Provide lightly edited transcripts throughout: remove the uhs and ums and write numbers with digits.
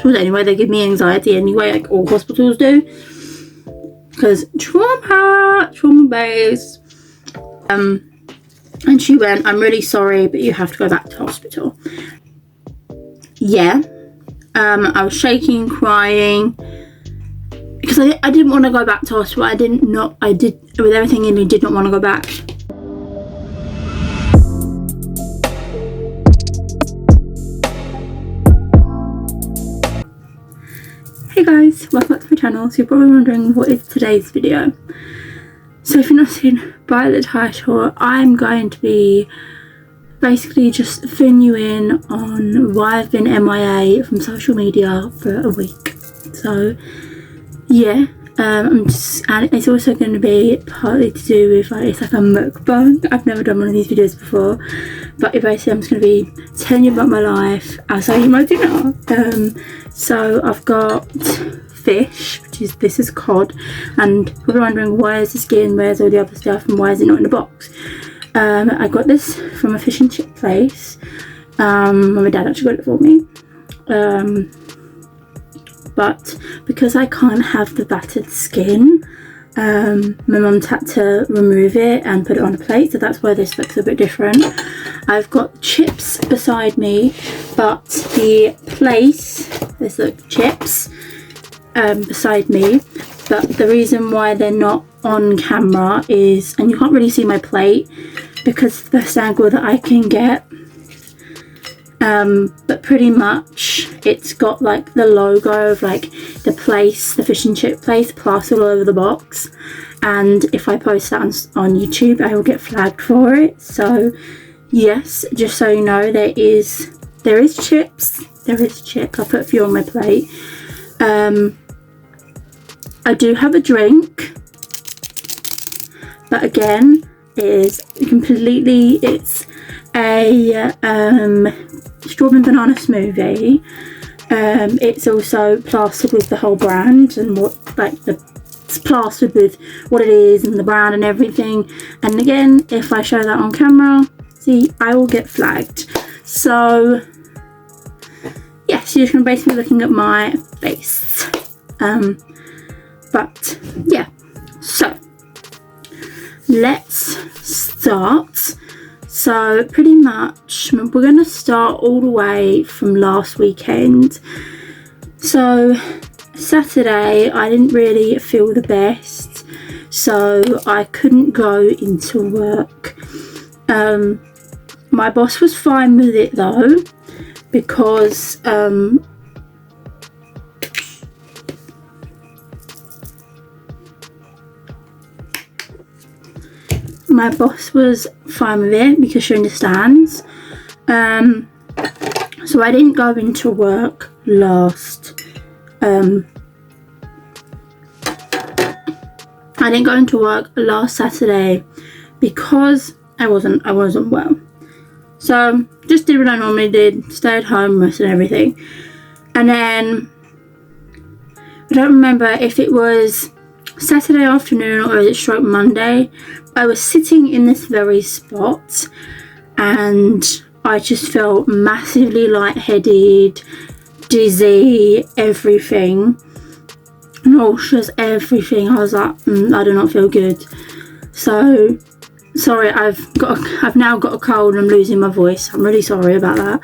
hospitals anyway. They give me anxiety anyway, like all hospitals do, because trauma based. And she went, I'm really sorry, but you have to go back to hospital. Yeah. I was shaking, crying, because I didn't want to go back to hospital. I did, with everything in me, did not want to go back. Hey guys, welcome back to my channel. So you're probably wondering what is today's video. So if you're not seen by the title, I'm going to be basically just filling you in on why I've been MIA from social media for a week. So yeah, and it's also going to be partly to do with it's like a mukbang. I've never done one of these videos before, but basically I'm just going to be telling you about my life as I eat my dinner. So I've got fish, this is cod, and we're wondering why is the skin, where's all the other stuff, and why is it not in the box. I got this from a fish and chip place. My dad actually got it for me. But because I can't have the battered skin, my mum's had to remove it and put it on a plate, so that's why this looks a bit different. I've got chips beside me, but the place, there's the chips beside me, but the reason why they're not on camera is, and you can't really see my plate because the best angle that I can get, but pretty much it's got like the logo of like the place, the fish and chip place, plastered all over the box, and if I post that on YouTube I will get flagged for it. So yes, just so you know, there is chips, I'll put a few on my plate. I do have a drink, but again, it's a strawberry banana smoothie. It's also plastered with the whole brand and it's plastered with what it is and the brand and everything. And again, if I show that on camera, see, I will get flagged. So yes, you're just gonna basically be looking at my face. But yeah, so let's start. So pretty much we're going to start all the way from last weekend. So Saturday I didn't really feel the best, so I couldn't go into work. My boss was fine with it though, because my boss was fine with it because she understands. So I didn't go into work last Saturday because I wasn't well. So just did what I normally did, stayed home, rested and everything. And then I don't remember if it was Saturday afternoon or is it stroke Monday, I was sitting in this very spot and I just felt massively lightheaded, dizzy, everything, nauseous, everything. I was like, I do not feel good. So sorry, I've now got a cold and I'm losing my voice. I'm really sorry about that.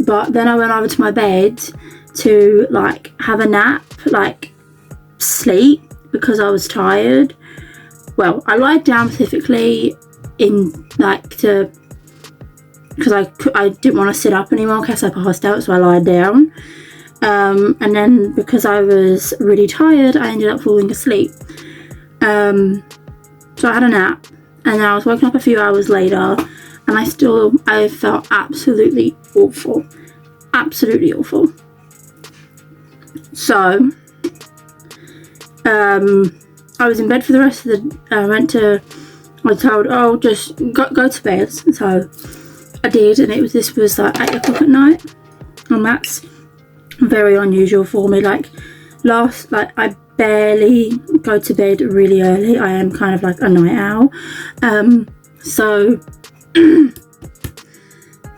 But then I went over to my bed to like have a nap, like sleep, because I was tired. Well, I lied down specifically because I didn't want to sit up anymore in case I passed out, so I lied down. And then because I was really tired, I ended up falling asleep. So I had a nap, and then I was woken up a few hours later, and I felt absolutely awful. Absolutely awful. So I was in bed for the rest of the I was told, oh, just go to bed. So I did, and this was like 8 o'clock at night, and that's very unusual for me. Like I barely go to bed really early. I am kind of like a night owl. So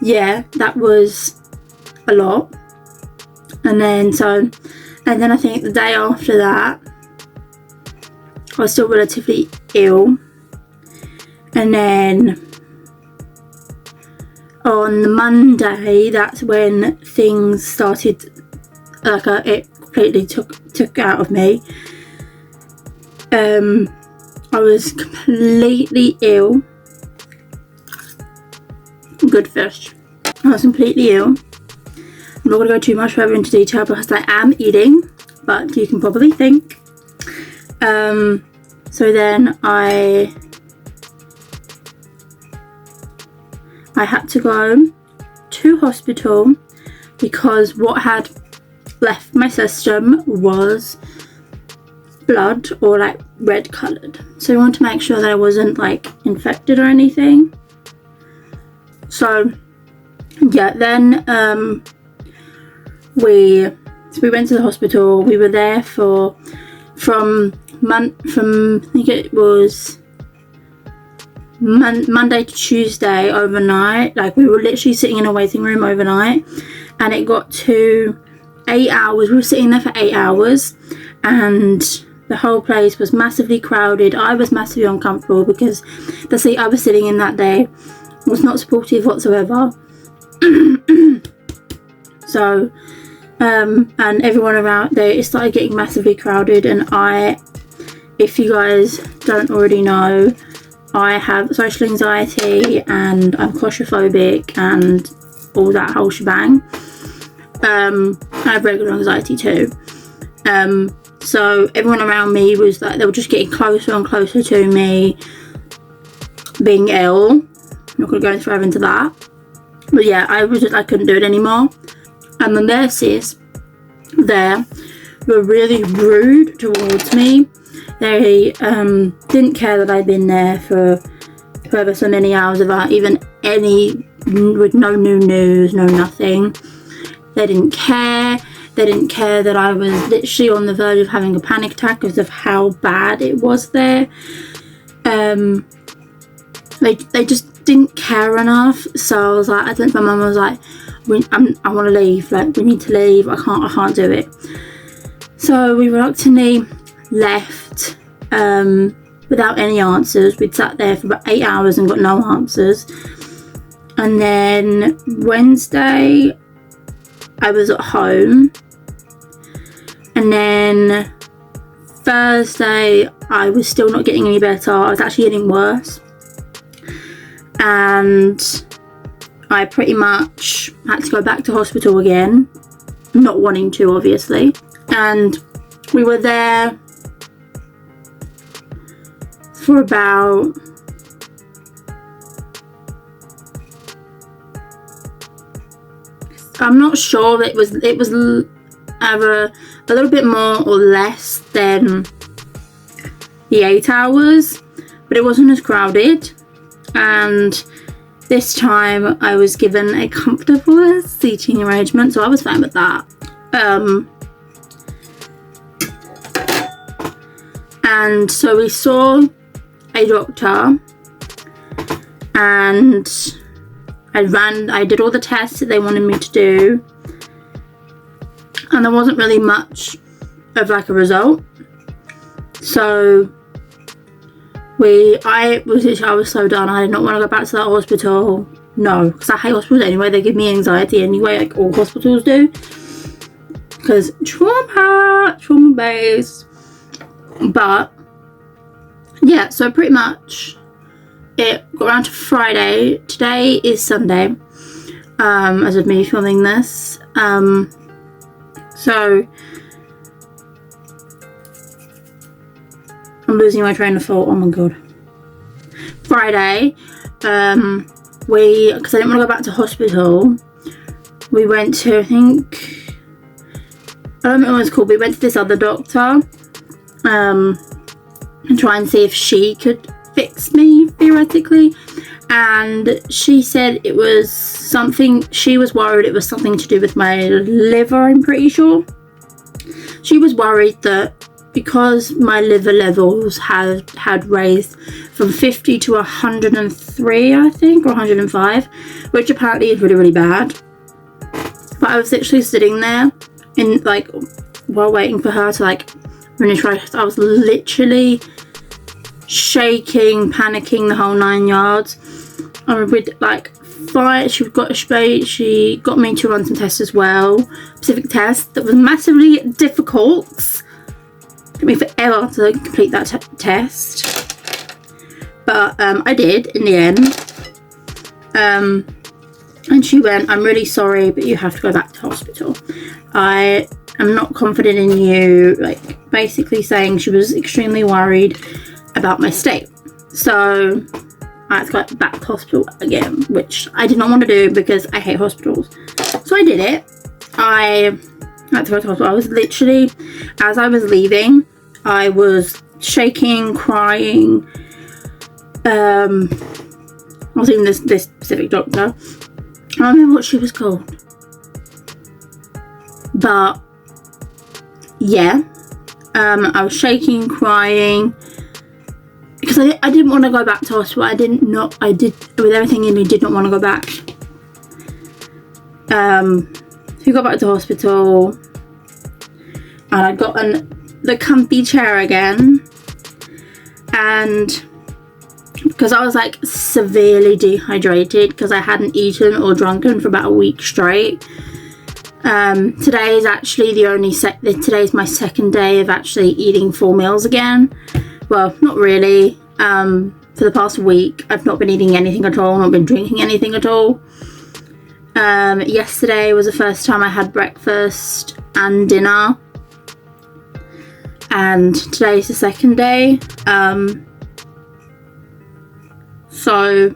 yeah, that was a lot. And then I think the day after that, I was still relatively ill. And then on the Monday, that's when things started, like it completely took out of me. I was completely ill. Good fish. I was completely ill. I'm not going to go too much further into detail because I am eating, but you can probably think. So then I had to go to hospital because what had left my system was blood, or like red coloured. So I wanted to make sure that I wasn't like infected or anything. So yeah, then we went to the hospital. We were there from I think it was Monday to Tuesday overnight. Like, we were literally sitting in a waiting room overnight, and it got to 8 hours. We were sitting there for 8 hours, and the whole place was massively crowded. I was massively uncomfortable because the seat I was sitting in that day was not supportive whatsoever. So and everyone around there, it started getting massively crowded, and if you guys don't already know, I have social anxiety and I'm claustrophobic and all that whole shebang. I have regular anxiety too. So everyone around me was like, they were just getting closer and closer to me being ill. I'm not going to go further into that. But yeah, I couldn't do it anymore. And the nurses there were really rude towards me. They didn't care that I'd been there for ever so many hours without even with no new news, no nothing. They didn't care. They didn't care that I was literally on the verge of having a panic attack because of how bad it was there. They just didn't care enough. So I was like, I think my mum was like, I want to leave. Like, we need to leave. I can't do it. So we reluctantly left without any answers. We'd sat there for about 8 hours and got no answers. And then Wednesday, I was at home. And then Thursday, I was still not getting any better. I was actually getting worse. And I pretty much had to go back to hospital again. Not wanting to, obviously. And we were there for about I'm not sure it was either a little bit more or less than the 8 hours, but it wasn't as crowded. And this time I was given a comfortable seating arrangement, so I was fine with that. And so we saw a doctor, and I did all the tests that they wanted me to do, and there wasn't really much of like a result. So I was so done. I did not want to go back to that hospital. No, because I hate hospitals anyway. They give me anxiety anyway, like all hospitals do. Because trauma based. But yeah, so pretty much it got around to Friday. Today is Sunday, as of me filming this. So I'm losing my train of thought. Oh my god. Friday, because I didn't want to go back to hospital, we went to, I don't know what it was called, but we went to this other doctor, and try and see if she could fix me, theoretically. And she said it was something, she was worried it was something to do with my liver, I'm pretty sure. She was worried that because my liver levels had raised from 50 to 103, I think, or 105, which apparently is really, really bad. But I was literally sitting there in like while waiting for her to like finish her test. I was literally shaking, panicking, the whole 9 yards. I would like fight. She got me to run some tests as well, specific tests that was massively difficult. Took me forever to complete that test, but I did in the end. And she went, "I'm really sorry, but you have to go back to hospital. I am not confident in you," like basically saying she was extremely worried about my state. So I had to go back to hospital again, which I did not want to do because I hate hospitals. So I did it. I had to go to hospital. I was literally, as I was leaving, I was shaking, crying. I was in this specific doctor. I don't remember what she was called. But yeah, I was shaking, crying. Because I didn't want to go back to hospital. I did, with everything in me, did not want to go back. We got back to hospital. And I got the comfy chair again. And because I was like severely dehydrated, because I hadn't eaten or drunken for about a week straight. Today is actually today's my second day of actually eating full meals again. Well, not really. For the past week, I've not been eating anything at all, not been drinking anything at all. Yesterday was the first time I had breakfast and dinner. And today's the second day. So,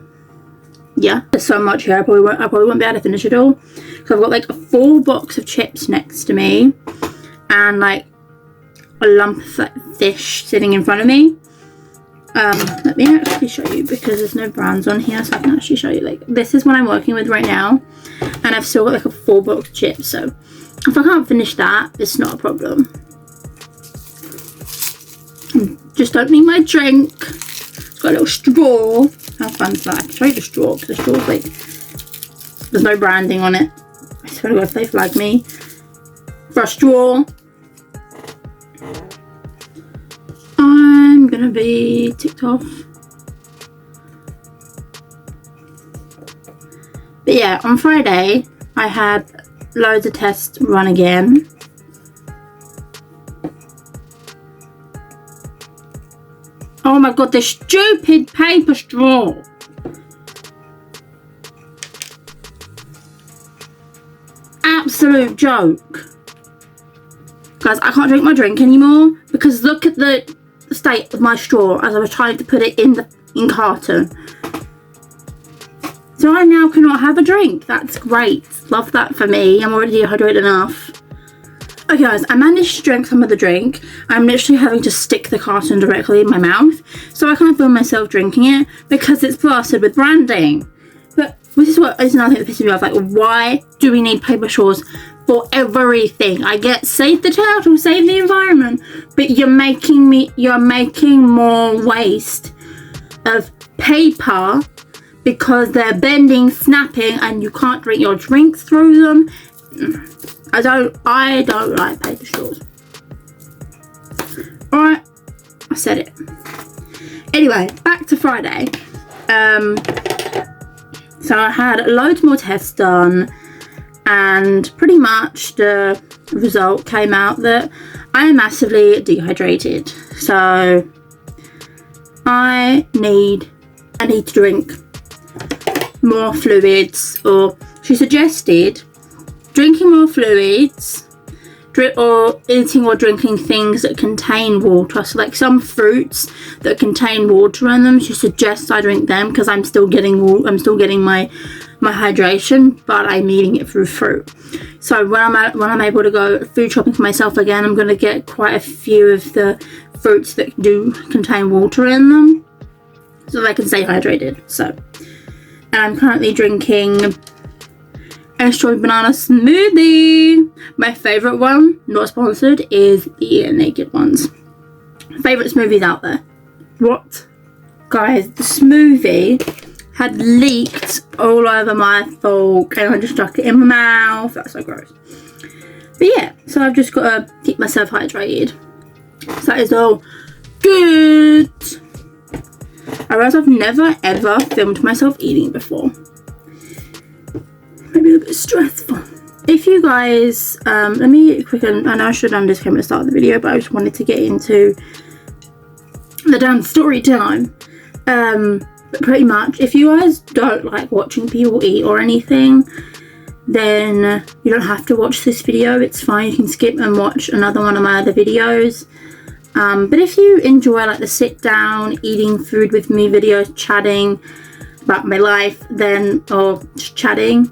yeah, there's so much here. I probably won't be able to finish it all. So I've got like a full box of chips next to me. And like a lump of like, fish sitting in front of me. Let me actually show you, because there's no brands on here, so I can actually show you. Like, this is what I'm working with right now, and I've still got like a full box of chips. So if I can't finish that, it's not a problem. I'm just opening my drink. It's got a little straw. How fun is that? I can show you the straw, because the straw's like, there's no branding on it. I swear to God, if they flag me for a straw, I'm gonna be ticked off. But yeah, on Friday I had loads of tests run again. Oh my God, this stupid paper straw. Absolute joke. Guys, I can't drink my drink anymore because look at the state of my straw as I was trying to put it in carton. So I now cannot have a drink. That's great. Love that for me. I'm already dehydrated enough. Okay guys, I managed to drink some of the drink. I'm literally having to stick the carton directly in my mouth, so I can't feel myself drinking it because it's plastered with branding. But this is another thing that pisses me off. Like, why do we need paper straws for everything? I get save the turtle, save the environment, but you're making more waste of paper because they're bending, snapping, and you can't drink your drink through them. I don't like paper straws. Alright, I said it. Anyway, back to Friday. So I had loads more tests done, and pretty much the result came out that I am massively dehydrated. So I need to drink more fluids, or she suggested drinking more fluids, or eating or drinking things that contain water. So like some fruits that contain water in them, she suggests I drink them because I'm still getting my hydration, but I'm eating it through fruit. So when I'm able to go food shopping for myself again, I'm going to get quite a few of the fruits that do contain water in them, so that I can stay hydrated. So, and I'm currently drinking a strawberry banana smoothie. My favourite one, not sponsored, is the Naked Ones. Favourite smoothies out there. What? Guys, the smoothie had leaked all over my fork and I just stuck it in my mouth. That's so gross. But yeah, so I've just got to keep myself hydrated. So that is all good. I realize I've never ever filmed myself eating before. Maybe a little bit stressful. If you guys, let me quickly, I know I should have done this at the start of the video, but I just wanted to get into the damn story time. But pretty much, if you guys don't like watching people eat or anything, then you don't have to watch this video. It's fine, you can skip and watch another one of my other videos. But if you enjoy like the sit down, eating food with me videos, chatting about my life, then, or just chatting,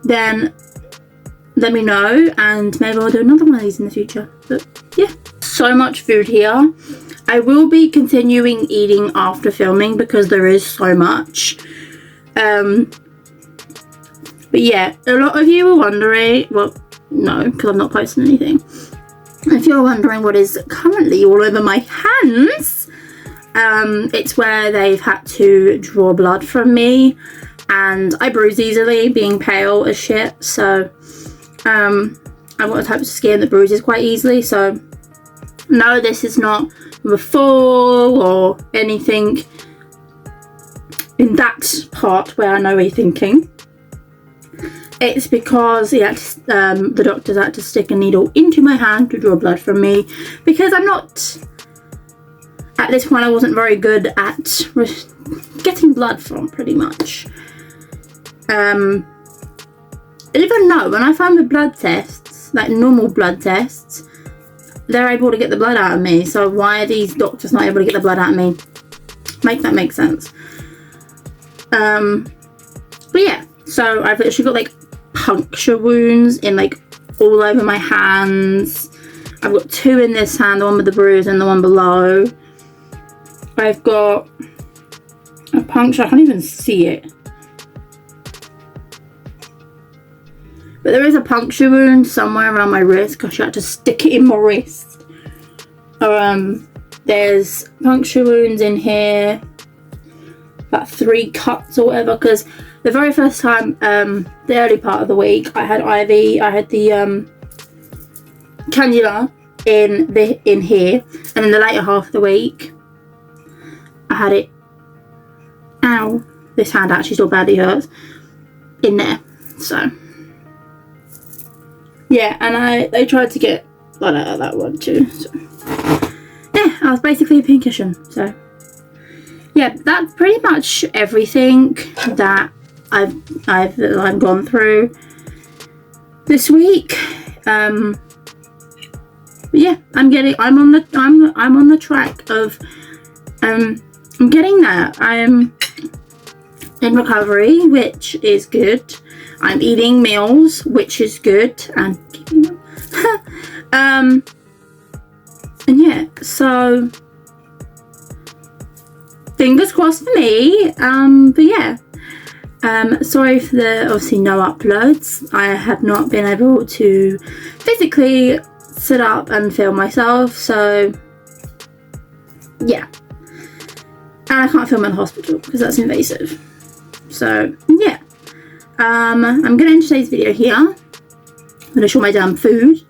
then let me know and maybe I'll do another one of these in the future. But yeah, so much food here. I will be continuing eating after filming because there is so much. But yeah, a lot of you are wondering, well, no, because I'm not posting anything. If you're wondering what is currently all over my hands, it's where they've had to draw blood from me, and I bruise easily, being pale as shit, so I'm one of the types of skin that bruises quite easily, so no, this is not a fall or anything in that part where I know what you're thinking. It's because he had to, the doctors had to stick a needle into my hand to draw blood from me, because I'm not, at this point I wasn't very good at getting blood from, pretty much. Even though when I find with blood tests, like normal blood tests, they're able to get the blood out of me, so why are these doctors not able to get the blood out of me? Make that make sense. But yeah, so I've literally got like puncture wounds in like all over my hands. I've got 2 in this hand, the one with the bruise and the one below. I've got a puncture, I can't even see it, but there is a puncture wound somewhere around my wrist because she had to stick it in my wrist. There's puncture wounds in here, about 3 cuts or whatever, because the very first time, the early part of the week, I had IV, I had the cannula in here, and in the later half of the week, I had it, ow, this hand actually still badly hurts, in there, so. Yeah, and they tried to get blood out of that one too, so. Yeah, I was basically a pincushion, so. Yeah, that's pretty much everything that I've gone through this week. But yeah, I'm on the track of I'm getting there. I'm in recovery, which is good. I'm eating meals, which is good, and keeping them. And yeah, so fingers crossed for me. But yeah, sorry for the obviously no uploads. I have not been able to physically sit up and film myself, so yeah. And I can't film in the hospital because that's invasive. So yeah, I'm gonna end today's video here. I'm gonna show my damn food.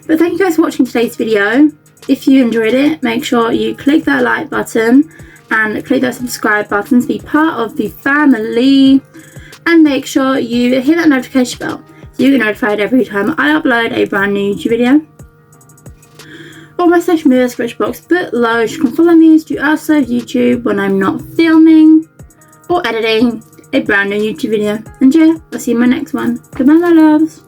But thank you guys for watching today's video. If you enjoyed it, make sure you click that like button and click that subscribe button to be part of the family, and make sure you hit that notification bell so you get notified every time I upload a brand new YouTube video. All my social media description box below. You can follow me as you also YouTube when I'm not filming or editing a brand new YouTube video. And yeah, I'll see you in my next one. Goodbye, my loves.